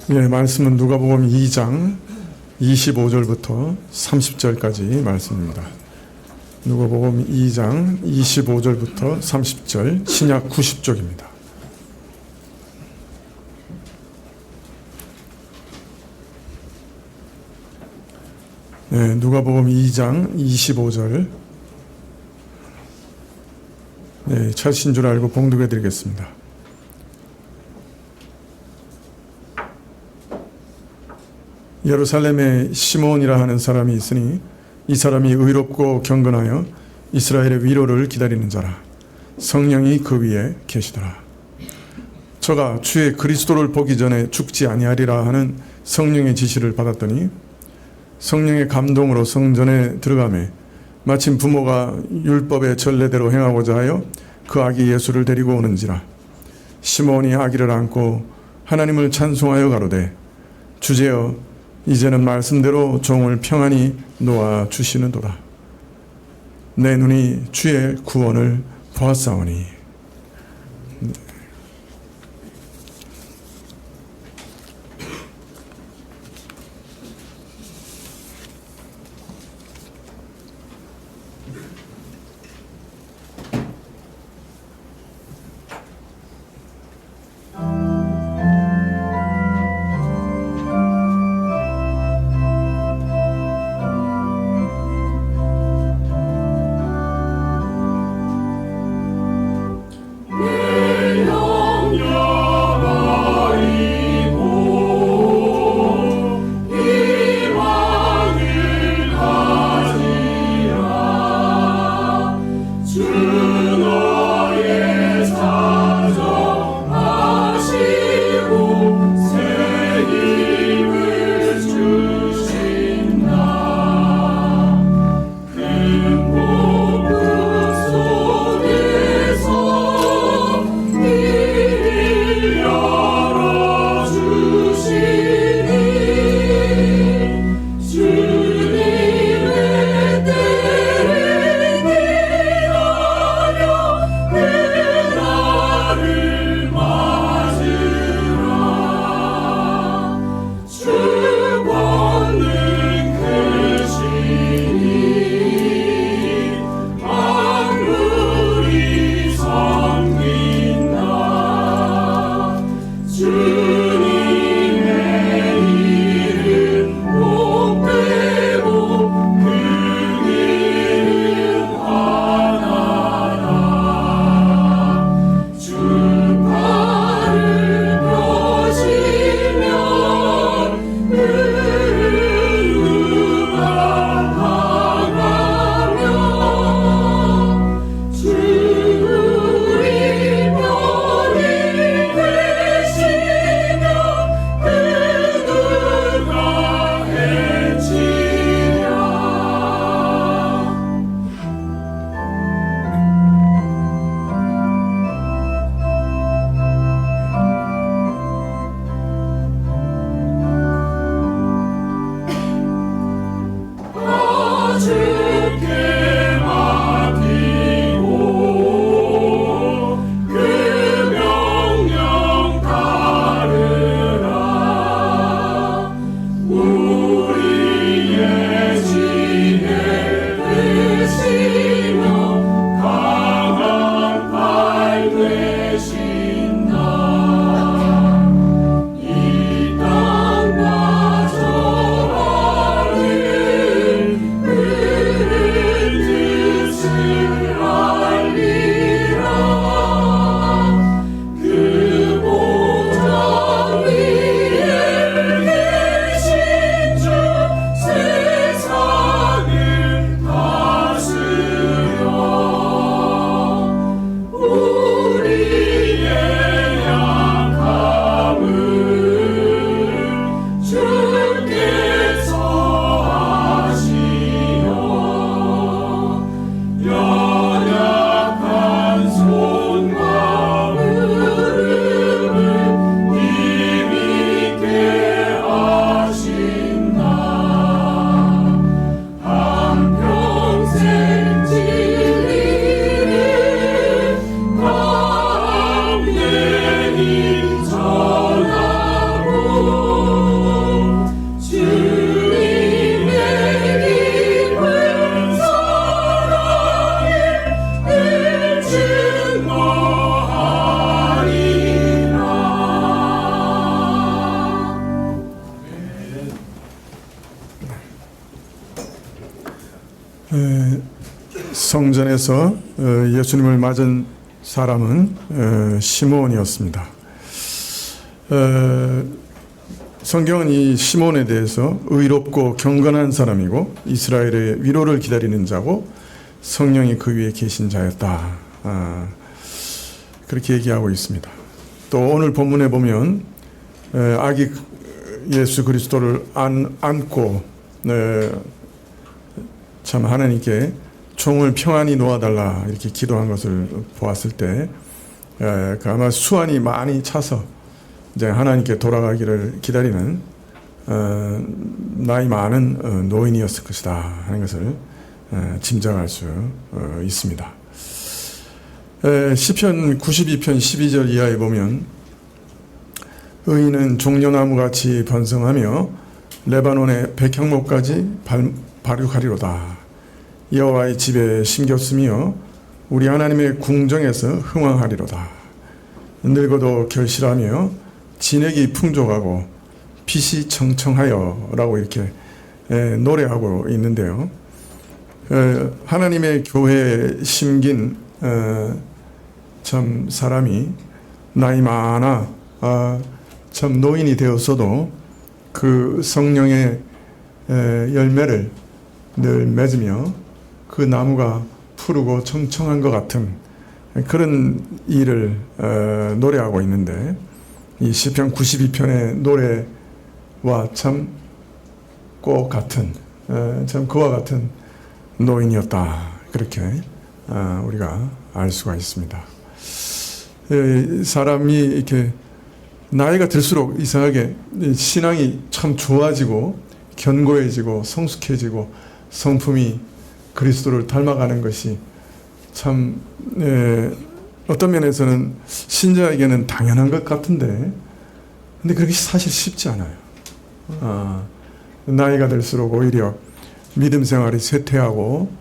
예, 말씀은 누가복음 2장 25절부터 30절까지 말씀입니다. 누가복음 2장 25절부터 30절, 신약 90쪽입니다. 네, 누가복음 2장 25절. 네, 찾으신 줄 알고 봉독해 드리겠습니다. 예루살렘에 시몬이라 하는 사람이 있으니 이 사람이 의롭고 경건하여 이스라엘의 위로를 기다리는 자라. 성령이 그 위에 계시더라. 저가 주의 그리스도를 보기 전에 죽지 아니하리라 하는 성령의 지시를 받았더니 성령의 감동으로 성전에 들어가매 마침 부모가 율법의 전례대로 행하고자 하여 그 아기 예수를 데리고 오는지라. 시몬이 아기를 안고 하나님을 찬송하여 가로되 주제여 이제는 말씀대로 종을 평안히 놓아 주시는도다. 내 눈이 주의 구원을 보았사오니. 성전에서 예수님을 맞은 사람은 시몬이었습니다. 성경은 이 시몬에 대해서 의롭고 경건한 사람이고 이스라엘의 위로를 기다리는 자고 성령이 그 위에 계신 자였다. 그렇게 얘기하고 있습니다. 또 오늘 본문에 보면 아기 예수 그리스도를 안고 참 하나님께 종을 평안히 놓아달라 이렇게 기도한 것을 보았을 때 아마 수완이 많이 차서 이제 하나님께 돌아가기를 기다리는 나이 많은 노인이었을 것이다 하는 것을 짐작할 수 있습니다. 시편 92편 12절 이하에 보면 의인은 종려나무같이 번성하며 레바논의 백향목까지 발육하리로다. 여호와의 집에 심겼으며 우리 하나님의 궁정에서 흥왕하리로다. 늙어도 결실하며 진액이 풍족하고 빛이 청청하여 라고 이렇게 노래하고 있는데요. 하나님의 교회에 심긴 참 사람이 나이 많아 참 노인이 되었어도 그 성령의 열매를 늘 맺으며 그 나무가 푸르고 청청한 것 같은 그런 일을 노래하고 있는데 이 시편 92편의 노래와 참 꼭 같은 참 그와 같은 노인이었다 그렇게 우리가 알 수가 있습니다. 사람이 이렇게 나이가 들수록 이상하게 신앙이 참 좋아지고 견고해지고 성숙해지고 성품이 그리스도를 닮아가는 것이 참 어떤 면에서는 신자에게는 당연한 것 같은데 근데 그렇게 사실 쉽지 않아요. 나이가 들수록 오히려 믿음 생활이 쇠퇴하고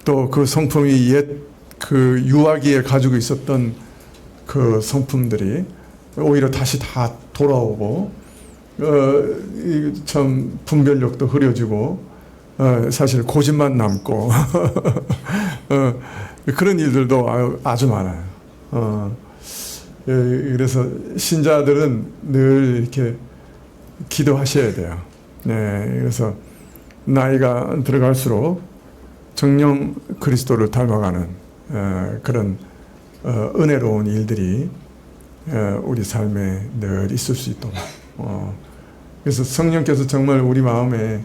또 그 성품이 옛 그 유아기에 가지고 있었던 그 성품들이 오히려 다시 다 돌아오고 참 분별력도 흐려지고 사실 고집만 남고 그런 일들도 아주 많아요. 그래서 신자들은 늘 이렇게 기도하셔야 돼요. 그래서 나이가 들어갈수록 정령 그리스도를 닮아가는 그런 은혜로운 일들이 우리 삶에 늘 있을 수 있도록 그래서 성령께서 정말 우리 마음에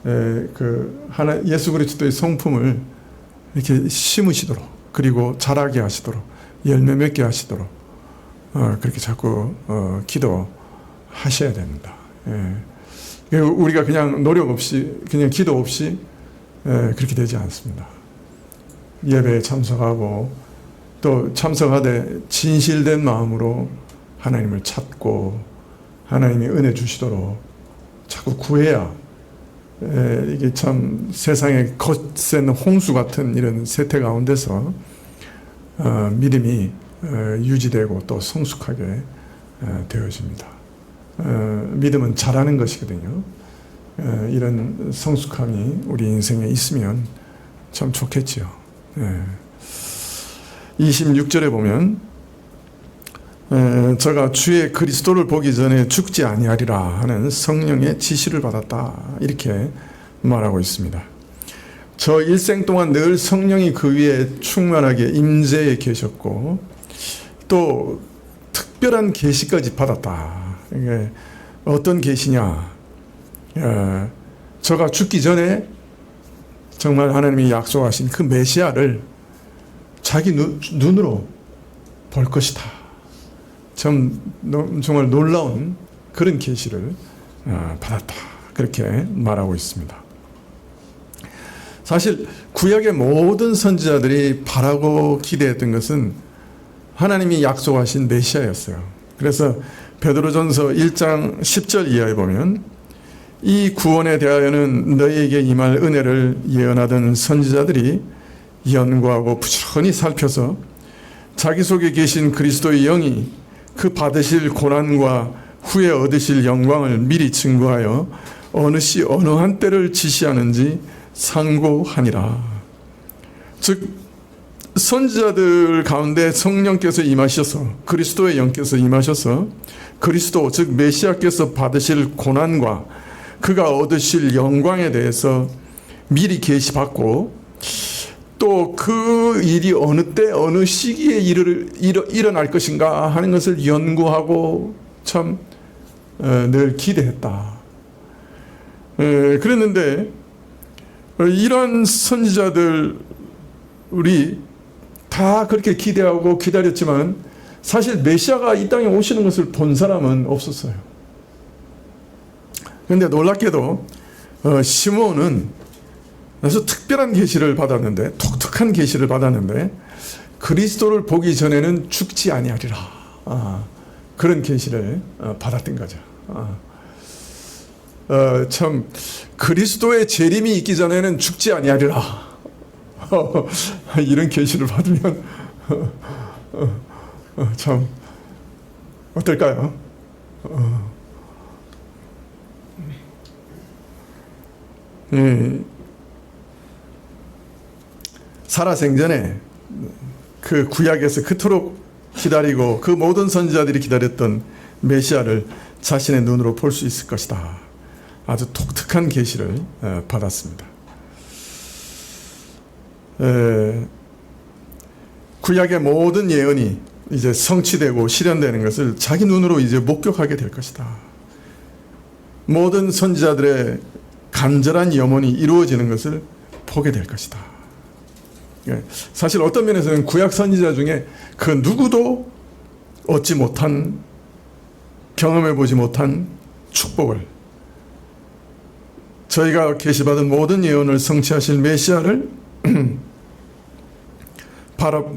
그 예수 그리스도의 성품을 이렇게 심으시도록 그리고 자라게 하시도록 열매 맺게 하시도록 그렇게 자꾸 기도하셔야 됩니다. 우리가 그냥 노력 없이 그냥 기도 없이 그렇게 되지 않습니다. 예배에 참석하고 또 참석하되 진실된 마음으로 하나님을 찾고 하나님이 은혜 주시도록 자꾸 구해야 이게 참 세상의 거센 홍수 같은 이런 세태 가운데서 믿음이 유지되고 또 성숙하게 되어집니다. 믿음은 잘하는 것이거든요. 이런 성숙함이 우리 인생에 있으면 참 좋겠지요. 26절에 보면 저가 주의 그리스도를 보기 전에 죽지 아니하리라 하는 성령의 지시를 받았다 이렇게 말하고 있습니다. 저 일생 동안 늘 성령이 그 위에 충만하게 임재해 계셨고 또 특별한 계시까지 받았다. 이게 어떤 계시냐? 저가 죽기 전에 정말 하나님이 약속하신 그 메시아를 자기 눈으로 볼 것이다. 정말 놀라운 그런 계시를 받았다. 그렇게 말하고 있습니다. 사실 구약의 모든 선지자들이 바라고 기대했던 것은 하나님이 약속하신 메시아였어요. 그래서 베드로전서 1장 10절 이하에 보면 이 구원에 대하여는 너희에게 임할 은혜를 예언하던 선지자들이 연구하고 부지런히 살펴서 자기 속에 계신 그리스도의 영이 그 받으실 고난과 후에 얻으실 영광을 미리 증거하여 어느 시 어느 한때를 지시하는지 상고하니라. 즉 선지자들 가운데 성령께서 임하셔서, 그리스도의 영께서 임하셔서 그리스도 즉 메시아께서 받으실 고난과 그가 얻으실 영광에 대해서 미리 계시받고, 또 그 일이 어느 때 어느 시기에 일어날 것인가 하는 것을 연구하고 참 늘 기대했다. 그랬는데 이런 선지자들 우리 다 그렇게 기대하고 기다렸지만 사실 메시아가 이 땅에 오시는 것을 본 사람은 없었어요. 그런데 놀랍게도 시므온은 아주 특별한 계시를 받았는데, 독특한 계시를 받았는데 그리스도를 보기 전에는 죽지 아니하리라. 그런 계시를 받았던 거죠. 참 그리스도의 재림이 있기 전에는 죽지 아니하리라. 이런 계시를 받으면 참 어떨까요? 살아생전에 그 구약에서 그토록 기다리고 그 모든 선지자들이 기다렸던 메시아를 자신의 눈으로 볼 수 있을 것이다. 아주 독특한 계시를 받았습니다. 구약의 모든 예언이 이제 성취되고 실현되는 것을 자기 눈으로 이제 목격하게 될 것이다. 모든 선지자들의 간절한 염원이 이루어지는 것을 보게 될 것이다. 사실 어떤 면에서는 구약 선지자 중에 그 누구도 얻지 못한, 경험해 보지 못한 축복을, 저희가 계시받은 모든 예언을 성취하실 메시아를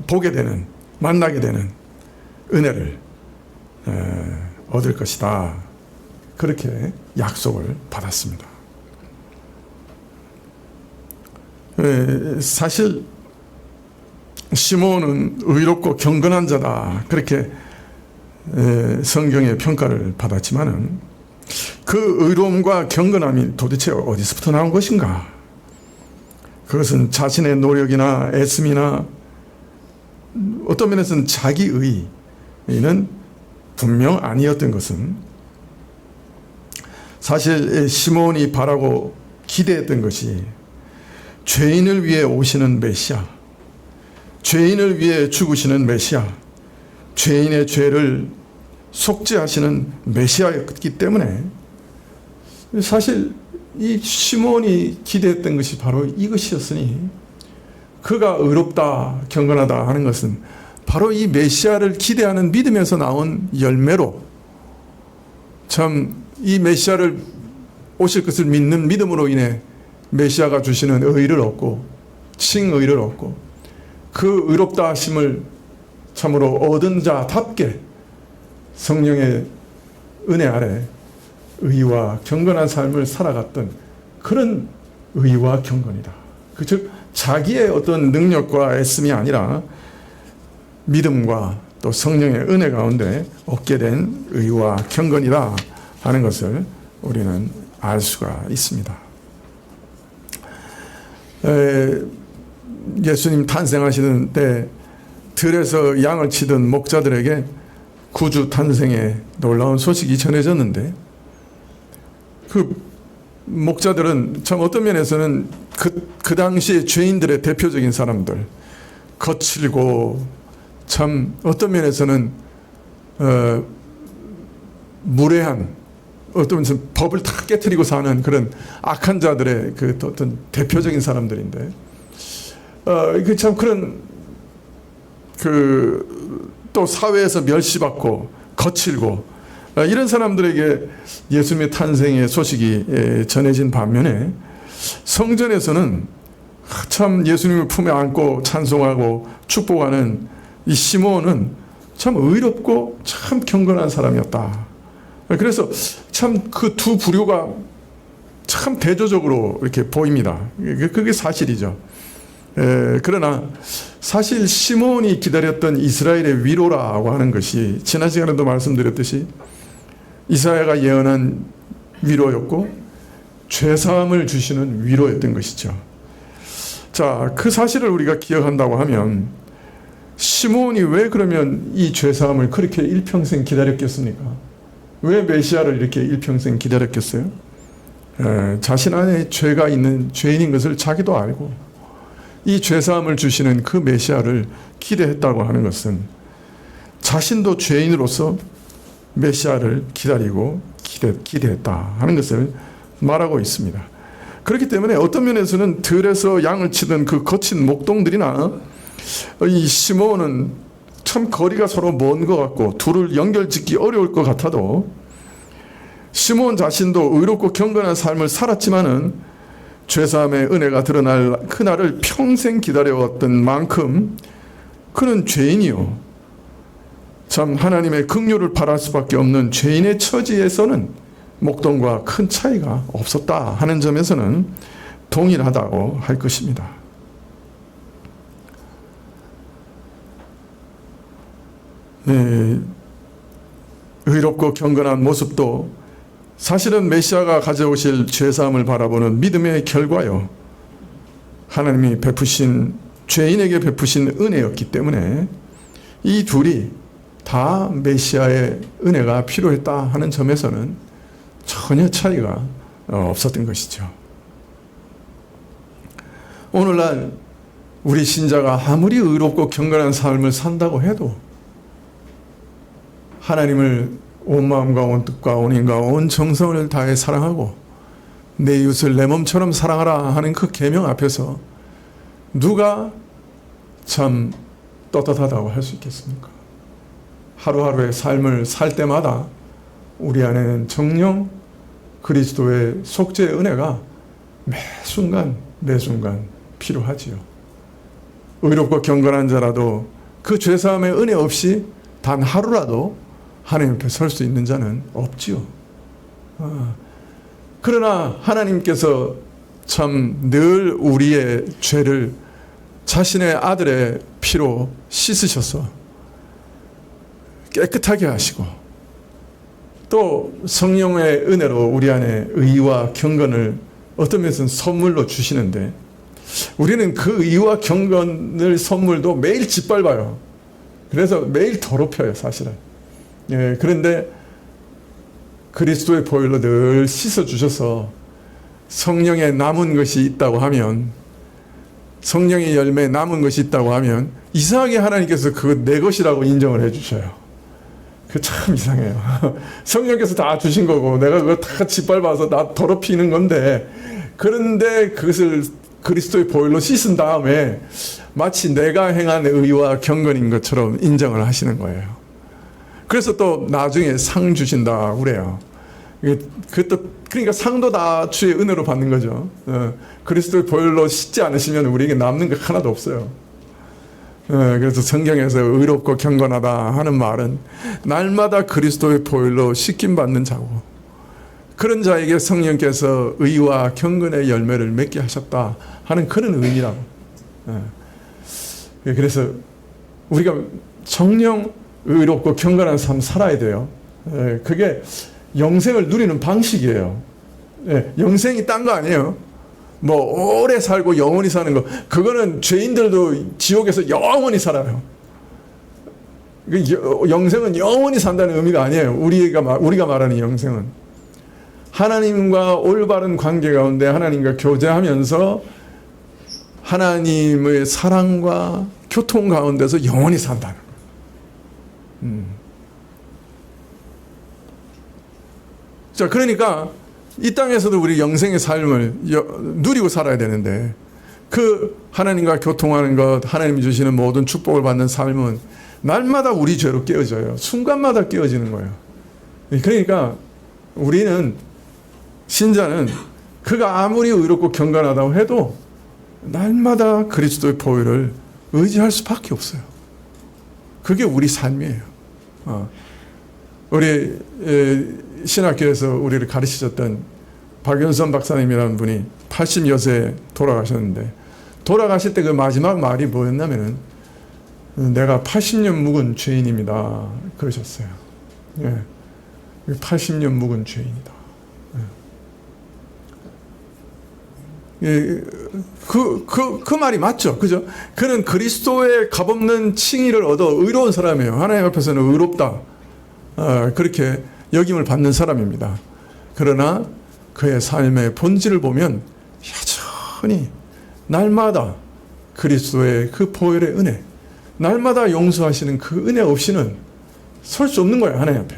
보게 되는, 만나게 되는 은혜를 얻을 것이다. 그렇게 약속을 받았습니다. 사실 시므온은 의롭고 경건한 자다. 그렇게 성경의 평가를 받았지만은 그 의로움과 경건함이 도대체 어디서부터 나온 것인가? 그것은 자신의 노력이나 애씀이나 어떤 면에서는 자기 의는 분명 아니었던 것은, 사실 시므온이 바라고 기대했던 것이 죄인을 위해 오시는 메시아, 죄인을 위해 죽으시는 메시아, 죄인의 죄를 속죄하시는 메시아였기 때문에 사실 이 시므온이 기대했던 것이 바로 이것이었으니, 그가 의롭다 경건하다 하는 것은 바로 이 메시아를 기대하는 믿음에서 나온 열매로, 참 이 메시아를 오실 것을 믿는 믿음으로 인해 메시아가 주시는 의를 얻고 칭의를 얻고 그 의롭다 하심을 참으로 얻은 자답게 성령의 은혜 아래 의와 경건한 삶을 살아갔던 그런 의와 경건이다. 즉 자기의 어떤 능력과 애씀이 아니라 믿음과 또 성령의 은혜 가운데 얻게 된 의와 경건이다 하는 것을 우리는 알 수가 있습니다. 예수님 탄생하시는 때 들에서 양을 치던 목자들에게 구주 탄생의 놀라운 소식이 전해졌는데, 그 목자들은 참 어떤 면에서는 그 당시에 죄인들의 대표적인 사람들, 거칠고 참 어떤 면에서는 무례한, 어떤 면에서 법을 다 깨트리고 사는 그런 악한 자들의 그 어떤 대표적인 사람들인데, 그 참 그런 또 사회에서 멸시받고 거칠고 이런 사람들에게 예수님의 탄생의 소식이 전해진 반면에, 성전에서는 참 예수님을 품에 안고 찬송하고 축복하는 이 시므온은 참 의롭고 참 경건한 사람이었다. 그래서 참 그 두 부류가 참 대조적으로 이렇게 보입니다. 그게 사실이죠. 그러나 사실 시므온이 기다렸던 이스라엘의 위로라고 하는 것이 지난 시간에도 말씀드렸듯이 이사야가 예언한 위로였고, 죄사함을 주시는 위로였던 것이죠. 자, 그 사실을 우리가 기억한다고 하면 시므온이 왜 그러면 이 죄사함을 그렇게 일평생 기다렸겠습니까? 왜 메시아를 이렇게 일평생 기다렸겠어요? 자신 안에 죄가 있는 죄인인 것을 자기도 알고 이 죄사함을 주시는 그 메시아를 기대했다고 하는 것은 자신도 죄인으로서 메시아를 기다리고 기대했다 하는 것을 말하고 있습니다. 그렇기 때문에 어떤 면에서는 들에서 양을 치던 그 거친 목동들이나 이 시므온은 참 거리가 서로 먼 것 같고 둘을 연결짓기 어려울 것 같아도 시므온 자신도 의롭고 경건한 삶을 살았지만은 죄사함의 은혜가 드러날 그날을 평생 기다려왔던 만큼 그는 죄인이요 참 하나님의 긍휼을 바랄 수밖에 없는 죄인의 처지에서는 목동과 큰 차이가 없었다 하는 점에서는 동일하다고 할 것입니다. 네, 의롭고 경건한 모습도 사실은 메시아가 가져오실 죄사함을 바라보는 믿음의 결과요. 하나님이 베푸신 죄인에게 베푸신 은혜였기 때문에 이 둘이 다 메시아의 은혜가 필요했다 하는 점에서는 전혀 차이가 없었던 것이죠. 오늘날 우리 신자가 아무리 의롭고 경건한 삶을 산다고 해도 하나님을 온 마음과 온 뜻과 온 힘과 온 정성을 다해 사랑하고 내 이웃을 내 몸처럼 사랑하라 하는 그 계명 앞에서 누가 참 떳떳하다고 할 수 있겠습니까? 하루하루의 삶을 살 때마다 우리 안에는 정녕 그리스도의 속죄의 은혜가 매 순간 필요하지요. 의롭고 경건한 자라도 그 죄사함의 은혜 없이 단 하루라도 하나님 앞에 설 수 있는 자는 없지요. 그러나 하나님께서 참 늘 우리의 죄를 자신의 아들의 피로 씻으셔서 깨끗하게 하시고 또 성령의 은혜로 우리 안에 의와 경건을 어떤 면에서는 선물로 주시는데 우리는 그 의와 경건을 선물도 매일 짓밟아요. 그래서 매일 더럽혀요, 사실은. 예, 그런데 그리스도의 보혈로 늘 씻어주셔서 성령에 남은 것이 있다고 하면 성령의 열매에 남은 것이 있다고 하면 이상하게 하나님께서 그거 내 것이라고 인정을 해주셔요. 그 참 이상해요. 성령께서 다 주신 거고 내가 그거 다 짓밟아서 나 더럽히는 건데 그런데 그것을 그리스도의 보혈로 씻은 다음에 마치 내가 행한 의와 경건인 것처럼 인정을 하시는 거예요. 그래서 또 나중에 상 주신다 그래요. 그러니까 상도 다 주의 은혜로 받는 거죠. 그리스도의 보혈로 씻지 않으시면 우리에게 남는 게 하나도 없어요. 그래서 성경에서 의롭고 경건하다 하는 말은 날마다 그리스도의 보혈로 씻김 받는 자고 그런 자에게 성령께서 의와 경건의 열매를 맺게 하셨다 하는 그런 의미라고. 그래서 우리가 정령 의롭고 경건한 삶 살아야 돼요. 그게 영생을 누리는 방식이에요. 영생이 딴 거 아니에요. 뭐 오래 살고 영원히 사는 거 그거는 죄인들도 지옥에서 영원히 살아요. 영생은 영원히 산다는 의미가 아니에요. 우리가 말하는 영생은 하나님과 올바른 관계 가운데 하나님과 교제하면서 하나님의 사랑과 교통 가운데서 영원히 산다는 거예요. 자, 그러니까 이 땅에서도 우리 영생의 삶을 누리고 살아야 되는데 그 하나님과 교통하는 것, 하나님이 주시는 모든 축복을 받는 삶은 날마다 우리 죄로 깨어져요. 순간마다 깨어지는 거예요. 그러니까 우리는 신자는 그가 아무리 의롭고 경건하다고 해도 날마다 그리스도의 보혈을 의지할 수밖에 없어요. 그게 우리 삶이에요. 우리 신학교에서 우리를 가르치셨던 박윤선 박사님이라는 분이 80여세에 돌아가셨는데 돌아가실 때 그 마지막 말이 뭐였냐면은 내가 80년 묵은 죄인입니다 그러셨어요. 80년 묵은 죄인이다. 그 말이 맞죠. 그죠? 그는 그리스도의 값없는 칭의를 얻어 의로운 사람이에요. 하나님 앞에서는 의롭다. 그렇게 역임을 받는 사람입니다. 그러나 그의 삶의 본질을 보면 여전히 날마다 그리스도의 그 보혈의 은혜, 날마다 용서하시는 그 은혜 없이는 설 수 없는 거예요. 하나님 앞에.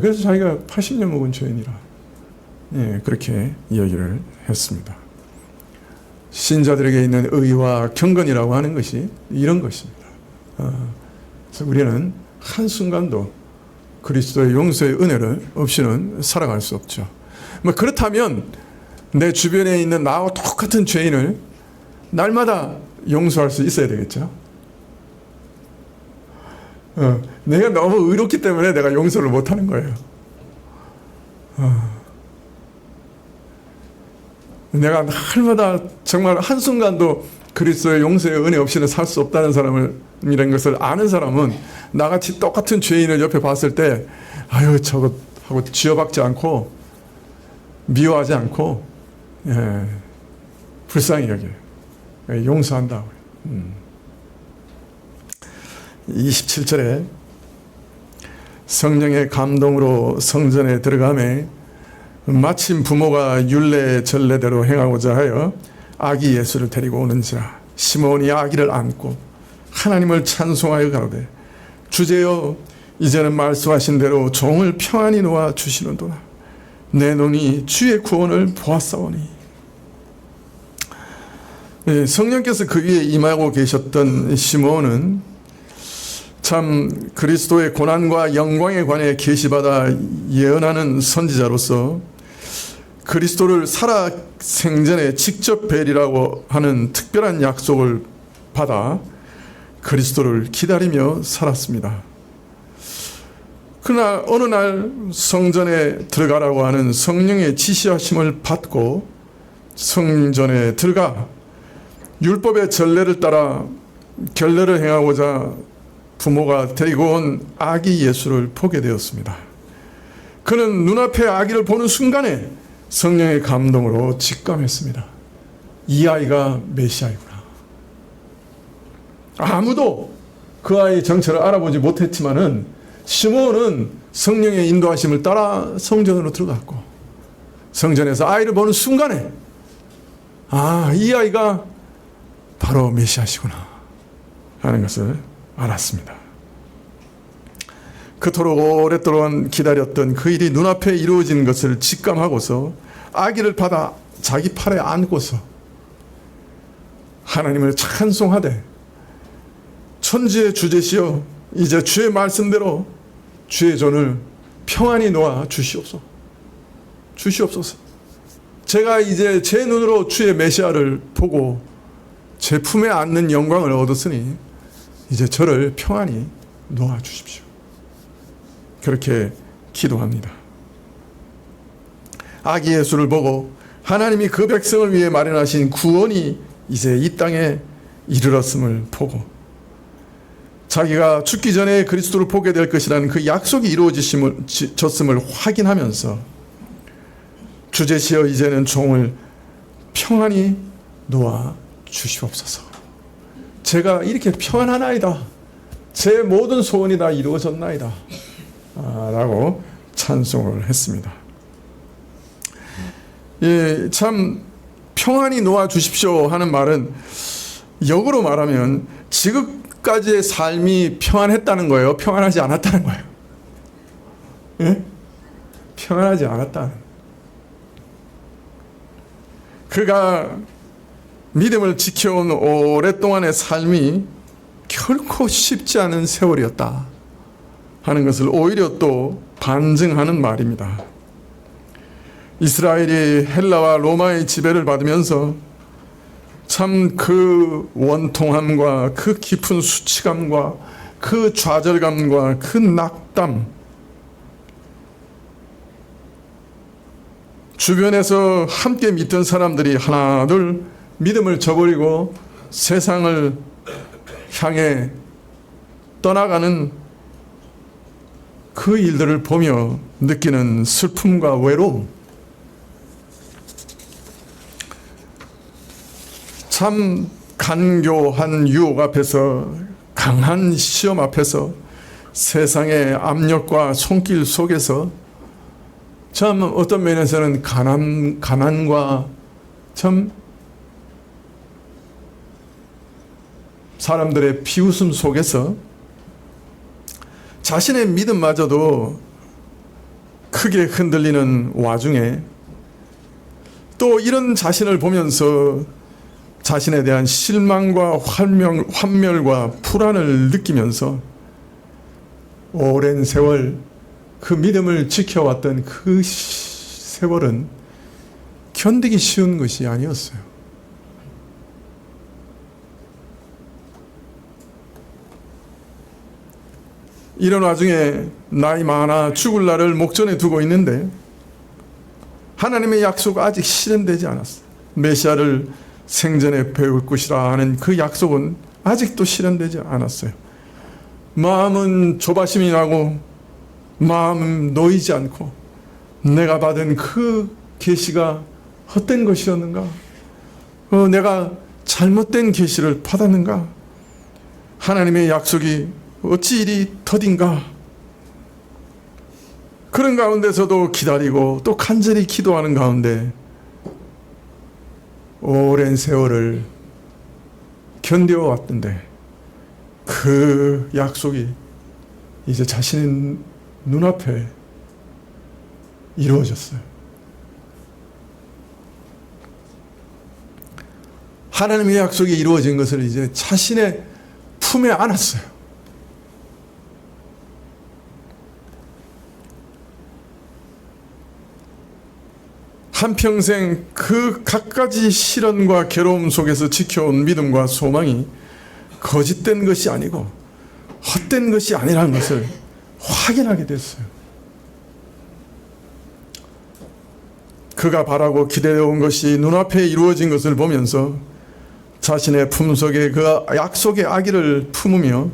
그래서 자기가 80년 묵은 죄인이라 그렇게 이야기를 했습니다. 신자들에게 있는 의와 경건이라고 하는 것이 이런 것입니다. 그래서 우리는 한순간도 그리스도의 용서의 은혜를 없이는 살아갈 수 없죠. 그렇다면 내 주변에 있는 나와 똑같은 죄인을 날마다 용서할 수 있어야 되겠죠. 내가 너무 의롭기 때문에 내가 용서를 못하는 거예요. 내가 날마다 정말 한순간도 그리스도의 용서의 은혜 없이는 살 수 없다는 사람이라는 것을 아는 사람은 나같이 똑같은 죄인을 옆에 봤을 때 아유 저거 하고 쥐어박지 않고 미워하지 않고 불쌍히 여겨요. 용서한다. 27절에 성령의 감동으로 성전에 들어가매 마침 부모가 율례 전례대로 행하고자 하여 아기 예수를 데리고 오는지라 시몬이 아기를 안고 하나님을 찬송하여 가로되 주제여 이제는 말씀하신 대로 종을 평안히 놓아 주시는도다. 내 눈이 주의 구원을 보았사오니. 성령께서 그 위에 임하고 계셨던 시몬은 참 그리스도의 고난과 영광에 관해 계시받아 예언하는 선지자로서 그리스도를 살아 생전에 직접 뵈리라고 하는 특별한 약속을 받아 그리스도를 기다리며 살았습니다. 그러나 어느 날 성전에 들어가라고 하는 성령의 지시하심을 받고 성전에 들어가 율법의 전례를 따라 결례를 행하고자 부모가 데리고 온 아기 예수를 보게 되었습니다. 그는 눈앞에 아기를 보는 순간에 성령의 감동으로 직감했습니다. 이 아이가 메시아이구나. 아무도 그 아이의 정체를 알아보지 못했지만은 시몬은 성령의 인도하심을 따라 성전으로 들어갔고 성전에서 아이를 보는 순간에 이 아이가 바로 메시아시구나 하는 것을 알았습니다. 그토록 오랫동안 기다렸던 그 일이 눈앞에 이루어진 것을 직감하고서 아기를 받아 자기 팔에 안고서 하나님을 찬송하되 천지의 주제시여 이제 주의 말씀대로 주의 존을 평안히 놓아 주시옵소서. 제가 이제 제 눈으로 주의 메시아를 보고 제 품에 안는 영광을 얻었으니 이제 저를 평안히 놓아 주십시오. 그렇게 기도합니다. 아기 예수를 보고 하나님이 그 백성을 위해 마련하신 구원이 이제 이 땅에 이르렀음을 보고 자기가 죽기 전에 그리스도를 보게 될 것이라는 그 약속이 이루어졌음을 확인하면서 주제시여 이제는 종을 평안히 놓아 주시옵소서. 제가 이렇게 평안하나이다. 제 모든 소원이 다 이루어졌나이다. 라고 찬송을 했습니다. 참 평안히 놓아 주십시오 하는 말은 역으로 말하면 지금까지의 삶이 평안했다는 거예요? 평안하지 않았다는 거예요? 예? 평안하지 않았다는. 그가 믿음을 지켜온 오랫동안의 삶이 결코 쉽지 않은 세월이었다 하는 것을 오히려 또 반증하는 말입니다. 이스라엘이 헬라와 로마의 지배를 받으면서 참 그 원통함과 그 깊은 수치감과 그 좌절감과 그 낙담, 주변에서 함께 믿던 사람들이 하나둘 믿음을 저버리고 세상을 향해 떠나가는 그 일들을 보며 느끼는 슬픔과 외로움, 참 간교한 유혹 앞에서, 강한 시험 앞에서, 세상의 압력과 손길 속에서 참 어떤 면에서는 가난과 참 사람들의 비웃음 속에서 자신의 믿음마저도 크게 흔들리는 와중에 또 이런 자신을 보면서 자신에 대한 실망과 환멸과 불안을 느끼면서 오랜 세월 그 믿음을 지켜왔던 그 세월은 견디기 쉬운 것이 아니었어요. 이런 와중에 나이 많아 죽을 날을 목전에 두고 있는데 하나님의 약속 아직 실현되지 않았어요. 메시아를 생전에 배울 것이라 하는 그 약속은 아직도 실현되지 않았어요. 마음은 조바심이 나고 마음은 놓이지 않고 내가 받은 그 계시가 헛된 것이었는가? 내가 잘못된 계시를 받았는가? 하나님의 약속이 어찌 이리 더딘가? 그런 가운데서도 기다리고 또 간절히 기도하는 가운데 오랜 세월을 견뎌왔던데 그 약속이 이제 자신의 눈앞에 이루어졌어요. 하나님의 약속이 이루어진 것을 이제 자신의 품에 안았어요. 한평생 그 갖가지 시련과 괴로움 속에서 지켜온 믿음과 소망이 거짓된 것이 아니고 헛된 것이 아니라는 것을 확인하게 됐어요. 그가 바라고 기대해온 것이 눈앞에 이루어진 것을 보면서 자신의 품속에 그 약속의 아기를 품으며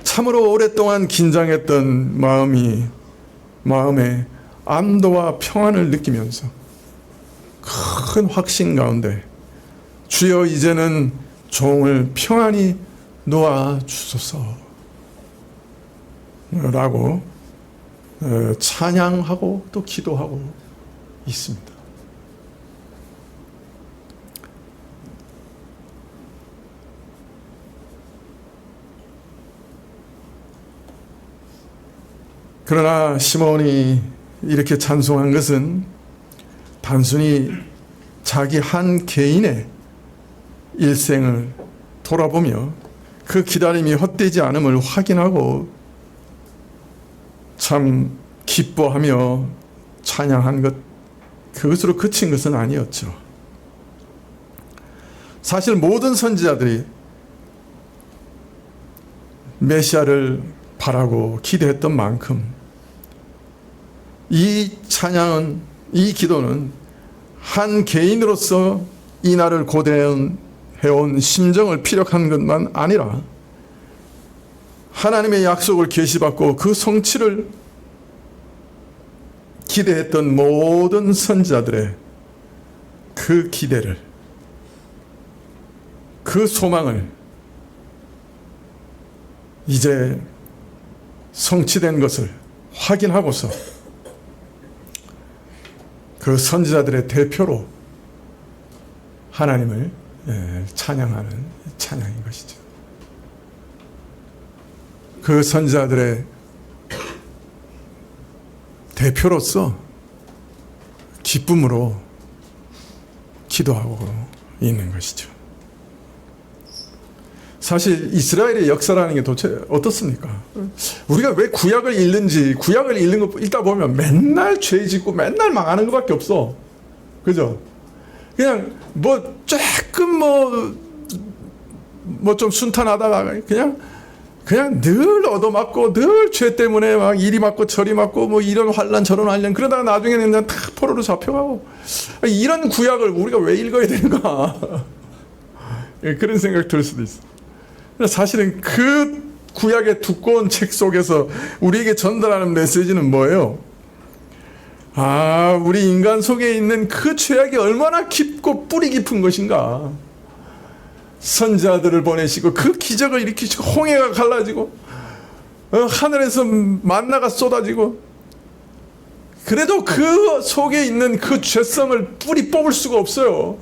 참으로 오랫동안 긴장했던 마음에 안도와 평안을 느끼면서 큰 확신 가운데 주여 이제는 종을 평안히 놓아 주소서 라고 찬양하고 또 기도하고 있습니다. 그러나 시몬이 이렇게 찬송한 것은 단순히 자기 한 개인의 일생을 돌아보며 그 기다림이 헛되지 않음을 확인하고 참 기뻐하며 찬양한 것, 그것으로 그친 것은 아니었죠. 사실 모든 선지자들이 메시아를 바라고 기대했던 만큼 이 찬양은, 이 기도는 한 개인으로서 이 날을 고대해온 심정을 피력한 것만 아니라 하나님의 약속을 계시받고 그 성취를 기대했던 모든 선지자들의 그 기대를, 그 소망을 이제 성취된 것을 확인하고서 그 선지자들의 대표로 하나님을 찬양하는 찬양인 것이죠. 그 선지자들의 대표로서 기쁨으로 기도하고 있는 것이죠. 사실 이스라엘의 역사라는 게 도대체 어떻습니까? 우리가 왜 구약을 읽는지, 구약을 읽는 거 읽다 보면 맨날 죄 짓고 맨날 망하는 것밖에 없어. 그죠? 그냥 조금 좀 순탄하다가 그냥 늘 얻어맞고 늘 죄 때문에 막 이리 맞고 저리 맞고 이런 환란 저런 환란, 그러다가 나중에는 그냥 다 포로로 잡혀가고, 이런 구약을 우리가 왜 읽어야 되는가? 그런 생각 들 수도 있어. 사실은 그 구약의 두꺼운 책 속에서 우리에게 전달하는 메시지는 뭐예요? 우리 인간 속에 있는 그 죄악이 얼마나 깊고 뿌리 깊은 것인가. 선지자들을 보내시고 그 기적을 일으키시고 홍해가 갈라지고 하늘에서 만나가 쏟아지고, 그래도 그 속에 있는 그 죄성을 뿌리 뽑을 수가 없어요.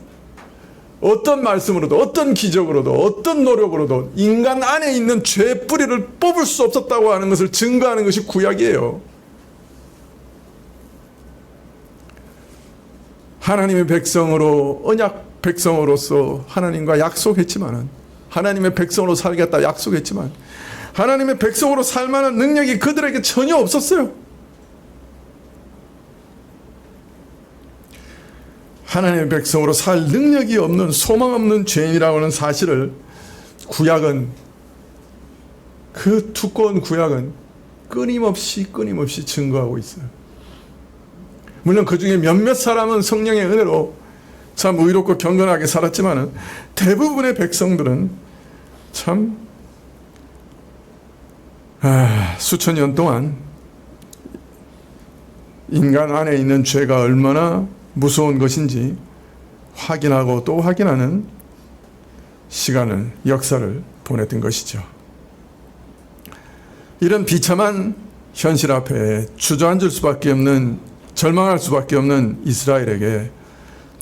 어떤 말씀으로도 어떤 기적으로도 어떤 노력으로도 인간 안에 있는 죄의 뿌리를 뽑을 수 없었다고 하는 것을 증거하는 것이 구약이에요. 하나님의 백성으로, 언약 백성으로서 하나님과 약속했지만은, 하나님의 백성으로 살겠다 약속했지만 하나님의 백성으로 살 만한 능력이 그들에게 전혀 없었어요. 하나님의 백성으로 살 능력이 없는, 소망 없는 죄인이라고 하는 사실을 구약은, 그 두꺼운 구약은 끊임없이 증거하고 있어요. 물론 그 중에 몇몇 사람은 성령의 은혜로 참 의롭고 경건하게 살았지만 대부분의 백성들은 참 수천 년 동안 인간 안에 있는 죄가 얼마나 무서운 것인지 확인하고 또 확인하는 시간을, 역사를 보냈던 것이죠. 이런 비참한 현실 앞에 주저앉을 수밖에 없는, 절망할 수밖에 없는 이스라엘에게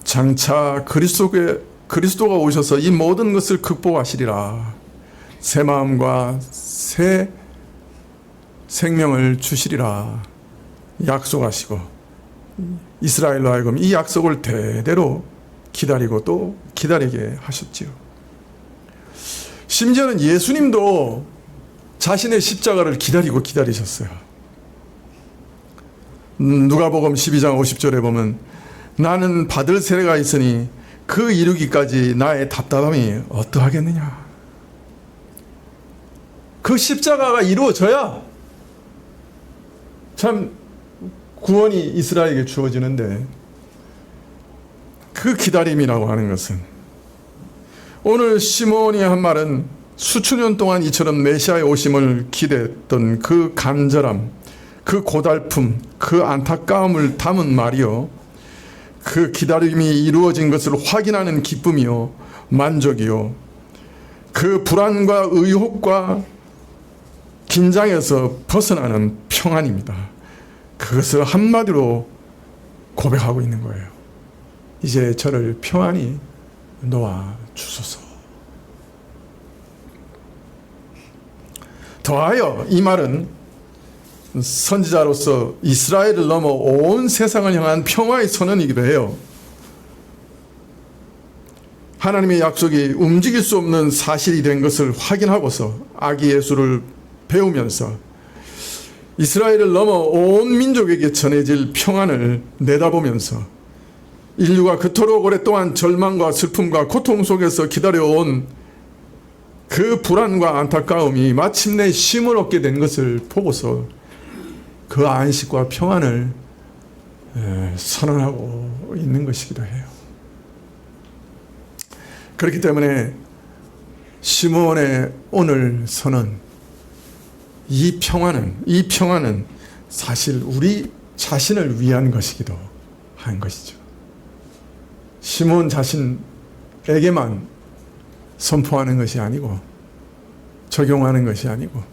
장차 그리스도가 오셔서 이 모든 것을 극복하시리라, 새 마음과 새 생명을 주시리라 약속하시고, 이스라엘로 하여금 이 약속을 대대로 기다리고 또 기다리게 하셨지요. 심지어는 예수님도 자신의 십자가를 기다리셨어요. 누가복음 12장 50절에 보면 나는 받을 세례가 있으니 그 이루기까지 나의 답답함이 어떠하겠느냐. 그 십자가가 이루어져야 참 구원이 이스라엘에게 주어지는데, 그 기다림이라고 하는 것은, 오늘 시몬이 한 말은 수천 년 동안 이처럼 메시아의 오심을 기대했던 그 간절함, 그 고달픔, 그 안타까움을 담은 말이요, 그 기다림이 이루어진 것을 확인하는 기쁨이요, 만족이요, 그 불안과 의혹과 긴장에서 벗어나는 평안입니다. 그것을 한마디로 고백하고 있는 거예요. 이제 저를 평안히 놓아 주소서. 더하여 이 말은 선지자로서 이스라엘을 넘어 온 세상을 향한 평화의 선언이기도 해요. 하나님의 약속이 움직일 수 없는 사실이 된 것을 확인하고서 아기 예수를 배우면서 이스라엘을 넘어 온 민족에게 전해질 평안을 내다보면서 인류가 그토록 오랫동안 절망과 슬픔과 고통 속에서 기다려온 그 불안과 안타까움이 마침내 쉼을 얻게 된 것을 보고서 그 안식과 평안을 선언하고 있는 것이기도 해요. 그렇기 때문에 시므온의 오늘 선언, 이 평안은 사실 우리 자신을 위한 것이기도 한 것이죠. 시므온 자신에게만 선포하는 것이 아니고 적용하는 것이 아니고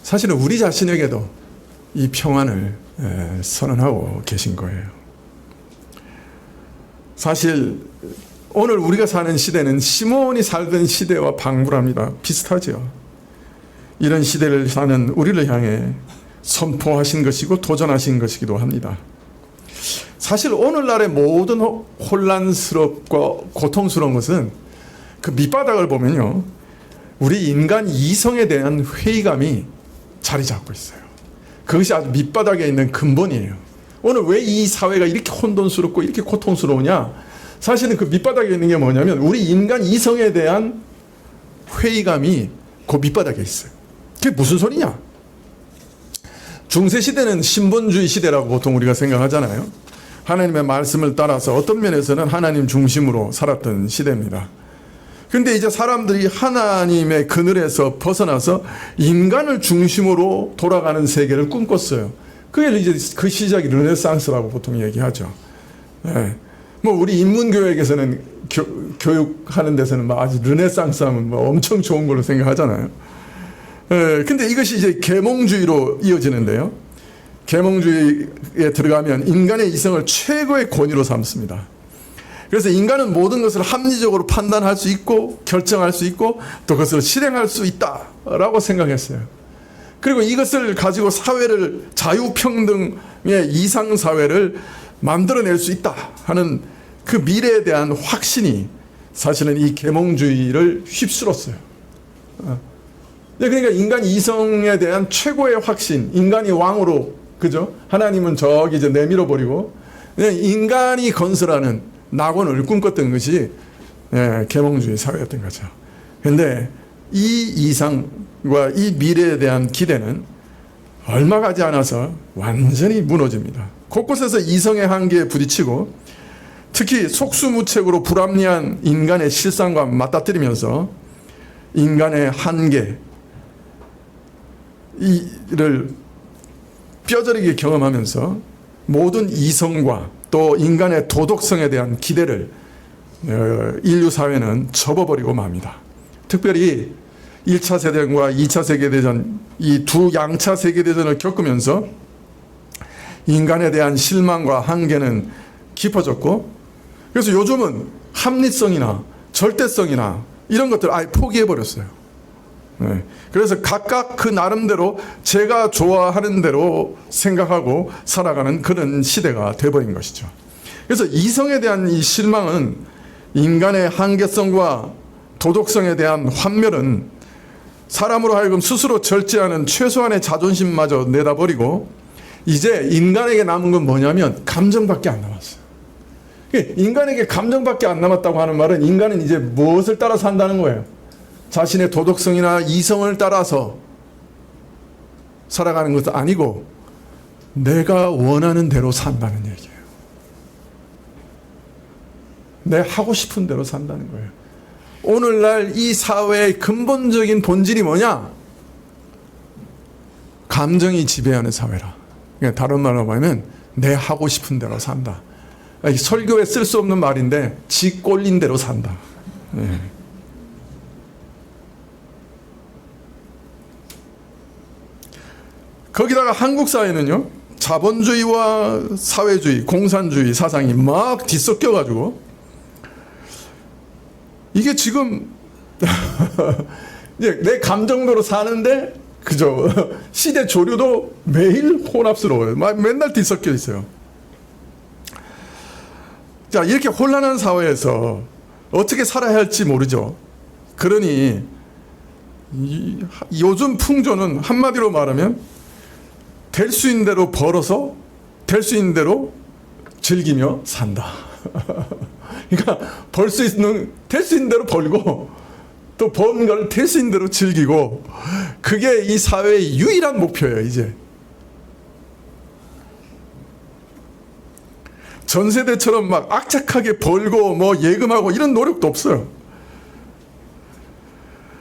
사실은 우리 자신에게도 이 평안을 선언하고 계신 거예요. 사실 오늘 우리가 사는 시대는 시므온이 살던 시대와 방불합니다. 비슷하죠. 이런 시대를 사는 우리를 향해 선포하신 것이고 도전하신 것이기도 합니다. 사실 오늘날의 모든 혼란스럽고 고통스러운 것은 그 밑바닥을 보면요, 우리 인간 이성에 대한 회의감이 자리 잡고 있어요. 그것이 아주 밑바닥에 있는 근본이에요. 오늘 왜 이 사회가 이렇게 혼돈스럽고 이렇게 고통스러우냐? 사실은 그 밑바닥에 있는 게 뭐냐면 우리 인간 이성에 대한 회의감이 그 밑바닥에 있어요. 그게 무슨 소리냐? 중세시대는 신본주의 시대라고 보통 우리가 생각하잖아요. 하나님의 말씀을 따라서 어떤 면에서는 하나님 중심으로 살았던 시대입니다. 근데 이제 사람들이 하나님의 그늘에서 벗어나서 인간을 중심으로 돌아가는 세계를 꿈꿨어요. 그게 이제 그 시작이 르네상스라고 보통 얘기하죠. 네. 뭐 우리 인문교육에서는 교육하는 데서는 막 아주 르네상스 하면 뭐 엄청 좋은 걸로 생각하잖아요. 근데 이것이 이제 계몽주의로 이어지는데요. 계몽주의에 들어가면 인간의 이성을 최고의 권위로 삼습니다. 그래서 인간은 모든 것을 합리적으로 판단할 수 있고 결정할 수 있고 또 그것을 실행할 수 있다라고 생각했어요. 그리고 이것을 가지고 사회를 자유평등의 이상사회를 만들어낼 수 있다 하는 그 미래에 대한 확신이 사실은 이 계몽주의를 휩쓸었어요. 그러니까 인간 이성에 대한 최고의 확신, 인간이 왕으로, 그죠? 하나님은 저기 이제 내밀어 버리고 인간이 건설하는 낙원을 꿈꿨던 것이 계몽주의 사회였던 거죠. 그런데 이 이상과 이 미래에 대한 기대는 얼마 가지 않아서 완전히 무너집니다. 곳곳에서 이성의 한계에 부딪히고 특히 속수무책으로 불합리한 인간의 실상과 맞닥뜨리면서 인간의 한계를 뼈저리게 경험하면서 모든 이성과 또 인간의 도덕성에 대한 기대를 인류 사회는 접어버리고 맙니다. 특별히 1차 세대전과 2차 세계대전, 이 두 양차 세계대전을 겪으면서 인간에 대한 실망과 한계는 깊어졌고, 그래서 요즘은 합리성이나 절대성이나 이런 것들을 아예 포기해버렸어요. 그래서 각각 그 나름대로 제가 좋아하는 대로 생각하고 살아가는 그런 시대가 돼버린 것이죠. 그래서 이성에 대한 이 실망은 인간의 한계성과 도덕성에 대한 환멸은 사람으로 하여금 스스로 절제하는 최소한의 자존심마저 내다버리고 이제 인간에게 남은 건 뭐냐면 감정밖에 안 남았어요. 인간에게 감정밖에 안 남았다고 하는 말은 인간은 이제 무엇을 따라 산다는 거예요? 자신의 도덕성이나 이성을 따라서 살아가는 것도 아니고 내가 원하는 대로 산다는 얘기예요. 내 하고 싶은 대로 산다는 거예요. 오늘날 이 사회의 근본적인 본질이 뭐냐? 감정이 지배하는 사회라. 그러니까 다른 말로 하면 내 하고 싶은 대로 산다. 설교에 쓸 수 없는 말인데 지 꼴린 대로 산다. 거기다가 한국 사회는요, 자본주의와 사회주의, 공산주의 사상이 막 뒤섞여가지고 이게 지금 내 감정대로 사는데 그죠? 시대 조류도 매일 혼합스러워요. 맨날 뒤섞여 있어요. 자, 이렇게 혼란한 사회에서 어떻게 살아야 할지 모르죠. 그러니 요즘 풍조는 한마디로 말하면 될 수 있는 대로 벌어서 될 수 있는 대로 즐기며 산다. 그러니까 될 수 있는 대로 벌고 또 번 걸 될 수 있는 대로 즐기고 그게 이 사회의 유일한 목표예요. 이제 전 세대처럼 막 악착하게 벌고 뭐 예금하고 이런 노력도 없어요.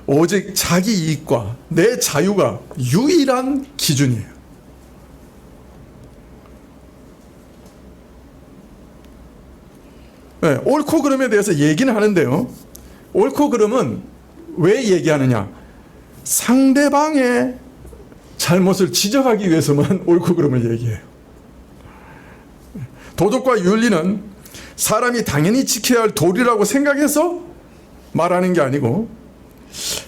오직 자기 이익과 내 자유가 유일한 기준이에요. 네, 옳고 그름에 대해서 얘기는 하는데요. 옳고 그름은 왜 얘기하느냐? 상대방의 잘못을 지적하기 위해서만 옳고 그름을 얘기해요. 도덕과 윤리는 사람이 당연히 지켜야 할 도리라고 생각해서 말하는 게 아니고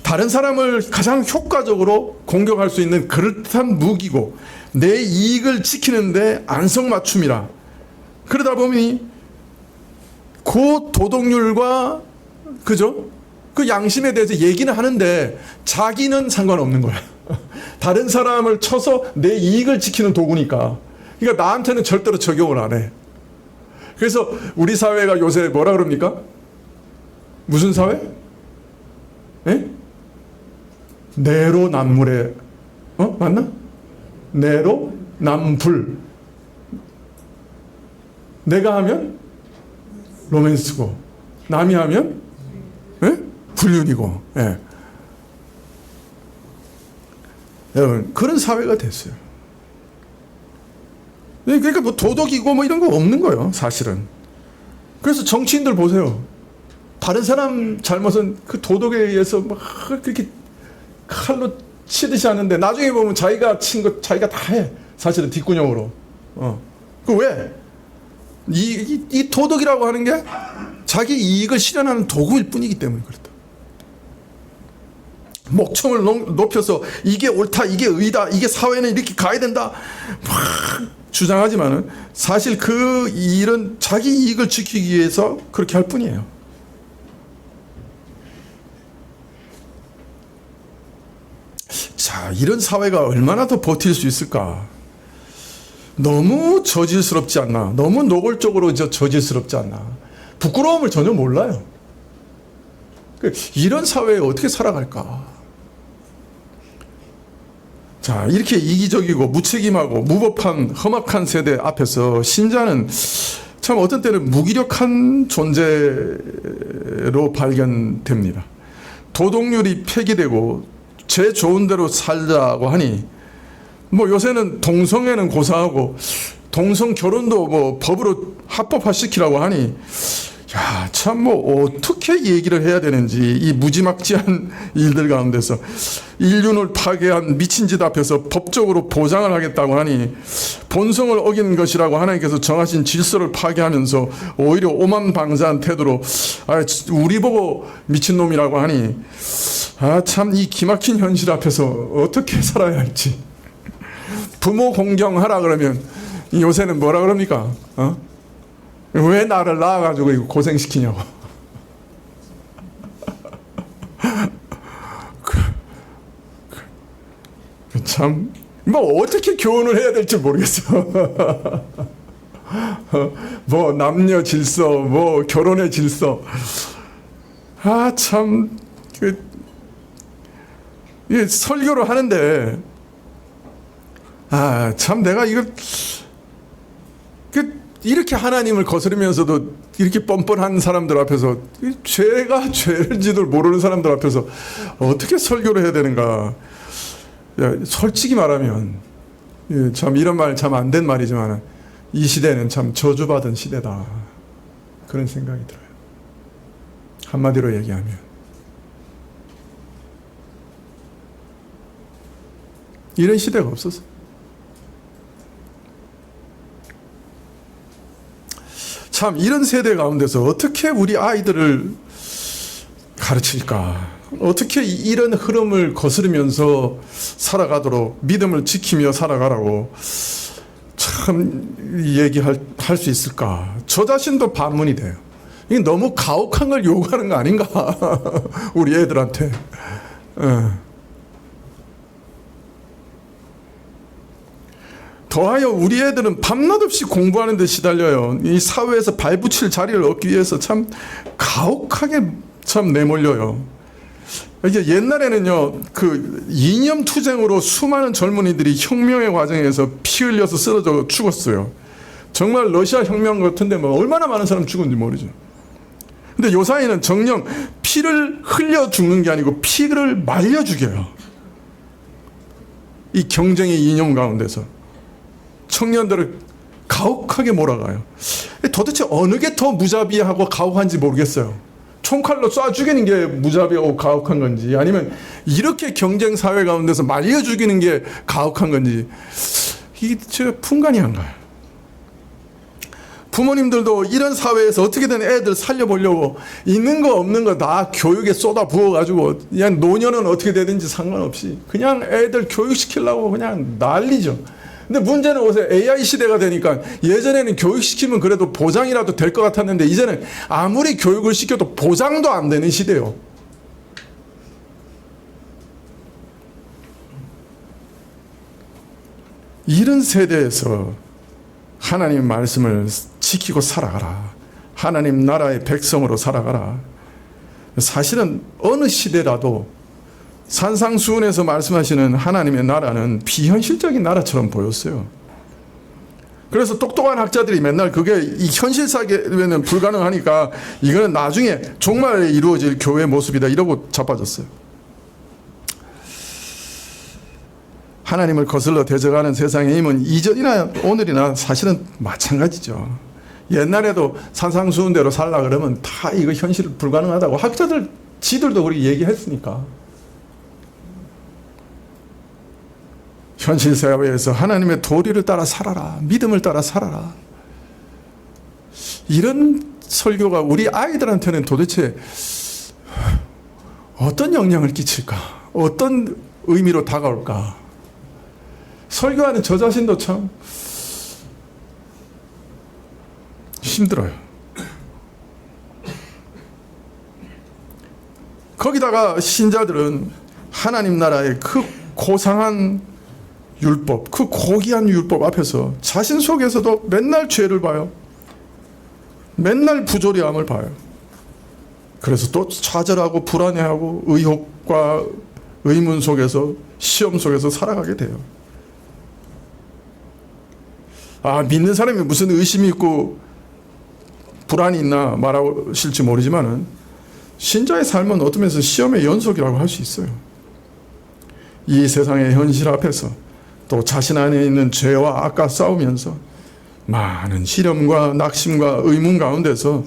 다른 사람을 가장 효과적으로 공격할 수 있는 그럴듯한 무기고 내 이익을 지키는데 안성맞춤이라. 그러다 보니 그 도덕률과 그죠? 그 양심에 대해서 얘기는 하는데 자기는 상관없는 거야. 다른 사람을 쳐서 내 이익을 지키는 도구니까. 그러니까 나한테는 절대로 적용을 안 해. 그래서 우리 사회가 요새 뭐라 그럽니까? 무슨 사회? 에? 내로남불에 맞나? 내로남불. 내가 하면 로맨스고 남이 하면 불륜이고. 여러분 그런 사회가 됐어요. 그러니까 뭐 도덕이고 뭐 이런 거 없는 거예요. 사실은 그래서 정치인들 보세요. 다른 사람 잘못은 그 도덕에 의해서 막 그렇게 칼로 치듯이 하는데 나중에 보면 자기가 친 거 자기가 다 해. 사실은 뒷구녕으로. 그 왜? 이 도덕이라고 하는 게 자기 이익을 실현하는 도구일 뿐이기 때문에 그렇다. 목청을 높여서 이게 옳다, 이게 의다, 이게 사회는 이렇게 가야 된다 막 주장하지만은 사실 그 일은 자기 이익을 지키기 위해서 그렇게 할 뿐이에요. 자, 이런 사회가 얼마나 더 버틸 수 있을까? 너무 저질스럽지 않나? 너무 노골적으로 저질스럽지 않나? 부끄러움을 전혀 몰라요. 이런 사회에 어떻게 살아갈까? 자, 이렇게 이기적이고 무책임하고 무법한 험악한 세대 앞에서 신자는 참 어떤 때는 무기력한 존재로 발견됩니다. 도덕률이 폐기되고 제 좋은 대로 살자고 하니 뭐 요새는 동성애는 고사하고 동성 결혼도 뭐 법으로 합법화시키라고 하니 야, 참 뭐 어떻게 얘기를 해야 되는지 이 무지막지한 일들 가운데서 인륜을 파괴한 미친 짓 앞에서 법적으로 보장을 하겠다고 하니 본성을 어기는 것이라고 하나님께서 정하신 질서를 파괴하면서 오히려 오만방자한 태도로 우리 보고 미친놈이라고 하니 참 이 기막힌 현실 앞에서 어떻게 살아야 할지. 부모 공경하라 그러면 요새는 뭐라 그럽니까? 왜 나를 낳아가지고 이거 고생시키냐고. 참, 뭐 어떻게 교훈을 해야 될지 모르겠어. 뭐 남녀 질서, 뭐 결혼의 질서. 참, 설교를 하는데, 참 내가 이거, 이렇게 하나님을 거스르면서도 이렇게 뻔뻔한 사람들 앞에서 죄가 죄인지도 모르는 사람들 앞에서 어떻게 설교를 해야 되는가. 솔직히 말하면 참 이런 말 참 안 된 말이지만 이 시대는 참 저주받은 시대다. 그런 생각이 들어요. 한마디로 얘기하면 이런 시대가 없었어. 참 이런 세대 가운데서 어떻게 우리 아이들을 가르칠까? 어떻게 이런 흐름을 거스르면서 살아가도록 믿음을 지키며 살아가라고 참 얘기할 수 있을까? 저 자신도 반문이 돼요. 이게 너무 가혹한 걸 요구하는 거 아닌가? 우리 애들한테. 더하여 우리 애들은 밤낮 없이 공부하는 데 시달려요. 이 사회에서 발붙일 자리를 얻기 위해서 참 가혹하게 참 내몰려요. 이게 옛날에는요, 그 이념 투쟁으로 수많은 젊은이들이 혁명의 과정에서 피 흘려서 쓰러져 죽었어요. 정말 러시아 혁명 같은데 뭐 얼마나 많은 사람 죽었는지 모르죠. 근데 요사이는 정녕 피를 흘려 죽는 게 아니고 피를 말려 죽여요. 이 경쟁의 이념 가운데서. 청년들을 가혹하게 몰아가요. 도대체 어느 게 더 무자비하고 가혹한지 모르겠어요. 총칼로 쏴 죽이는 게 무자비하고 가혹한 건지 아니면 이렇게 경쟁 사회 가운데서 말려 죽이는 게 가혹한 건지 이게 분간이 안 가요. 부모님들도 이런 사회에서 어떻게든 애들 살려보려고 있는 거 없는 거 다 교육에 쏟아 부어가지고 그냥 노년은 어떻게 되든지 상관없이 그냥 애들 교육시키려고 그냥 난리죠. 근데 문제는 요새 AI 시대가 되니까 예전에는 교육시키면 그래도 보장이라도 될 것 같았는데 이제는 아무리 교육을 시켜도 보장도 안 되는 시대요. 이런 세대에서 하나님 말씀을 지키고 살아가라. 하나님 나라의 백성으로 살아가라. 사실은 어느 시대라도 산상수훈에서 말씀하시는 하나님의 나라는 비현실적인 나라처럼 보였어요. 그래서 똑똑한 학자들이 맨날 그게 이 현실 세계에는 불가능하니까 이거는 나중에 종말에 이루어질 교회의 모습이다 이러고 자빠졌어요. 하나님을 거슬러 대적하는 세상의 힘은 이전이나 오늘이나 사실은 마찬가지죠. 옛날에도 산상수훈대로 살라 그러면 다 이거 현실 불가능하다고 학자들 지들도 그렇게 얘기했으니까. 현실 사회에서 하나님의 도리를 따라 살아라. 믿음을 따라 살아라. 이런 설교가 우리 아이들한테는 도대체 어떤 영향을 끼칠까? 어떤 의미로 다가올까? 설교하는 저 자신도 참 힘들어요. 거기다가 신자들은 하나님 나라의 그 고상한 율법, 그 고귀한 율법 앞에서 자신 속에서도 맨날 죄를 봐요. 맨날 부조리함을 봐요. 그래서 또 좌절하고 불안해하고 의혹과 의문 속에서 시험 속에서 살아가게 돼요. 믿는 사람이 무슨 의심이 있고 불안이 있나 말하실지 모르지만은 신자의 삶은 어떤 면에서 시험의 연속이라고 할 수 있어요. 이 세상의 현실 앞에서 또 자신 안에 있는 죄와 악과 싸우면서 많은 시련과 낙심과 의문 가운데서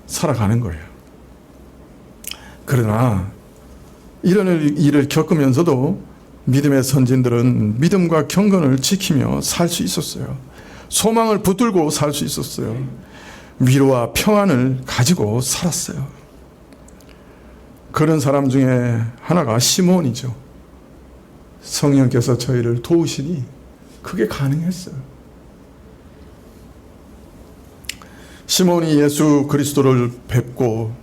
살아가는 거예요. 그러나 이런 일을 겪으면서도 믿음의 선진들은 믿음과 경건을 지키며 살 수 있었어요. 소망을 붙들고 살 수 있었어요. 위로와 평안을 가지고 살았어요. 그런 사람 중에 하나가 시몬이죠. 성령께서 저희를 도우시니 그게 가능했어요. 시몬이 예수 그리스도를 뵙고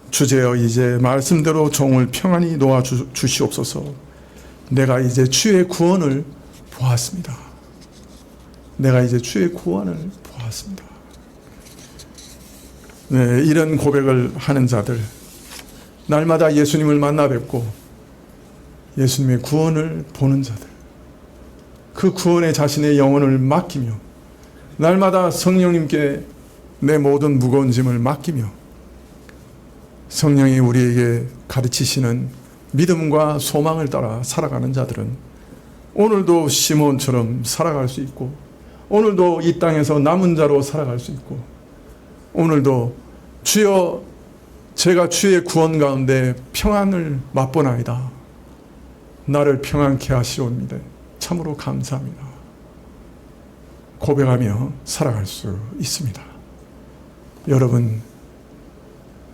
주제여 이제 말씀대로 종을 평안히 놓아 주시옵소서. 내가 이제 주의 구원을 보았습니다. 내가 이제 주의 구원을 보았습니다. 네, 이런 고백을 하는 자들, 날마다 예수님을 만나 뵙고 예수님의 구원을 보는 자들, 그 구원에 자신의 영혼을 맡기며 날마다 성령님께 내 모든 무거운 짐을 맡기며 성령이 우리에게 가르치시는 믿음과 소망을 따라 살아가는 자들은 오늘도 시몬처럼 살아갈 수 있고, 오늘도 이 땅에서 남은 자로 살아갈 수 있고, 오늘도 주여 제가 주의 구원 가운데 평안을 맛보나이다. 나를 평안케 하시옵니다. 참으로 감사합니다. 고백하며 살아갈 수 있습니다. 여러분,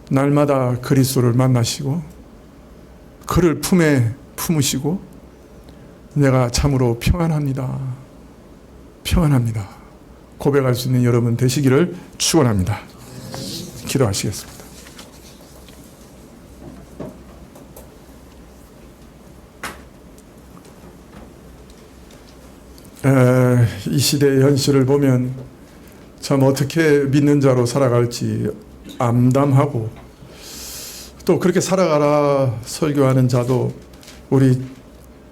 날마다 그리스도를 만나시고 그를 품에 품으시고 내가 참으로 평안합니다. 평안합니다. 고백할 수 있는 여러분 되시기를 축원합니다. 기도하시겠습니다. 이 시대의 현실을 보면 참 어떻게 믿는 자로 살아갈지 암담하고, 또 그렇게 살아가라 설교하는 자도 우리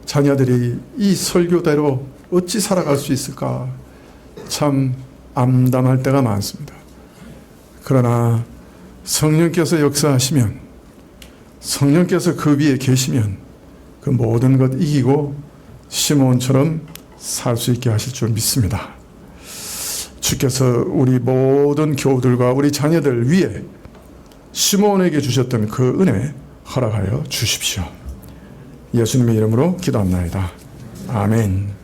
자녀들이 이 설교대로 어찌 살아갈 수 있을까 참 암담할 때가 많습니다. 그러나 성령께서 역사하시면, 성령께서 그 위에 계시면 그 모든 것 이기고 시몬처럼 살 수 있게 하실 줄 믿습니다. 주께서 우리 모든 교우들과 우리 자녀들 위에 시몬에게 주셨던 그 은혜 허락하여 주십시오. 예수님의 이름으로 기도합나이다. 아멘.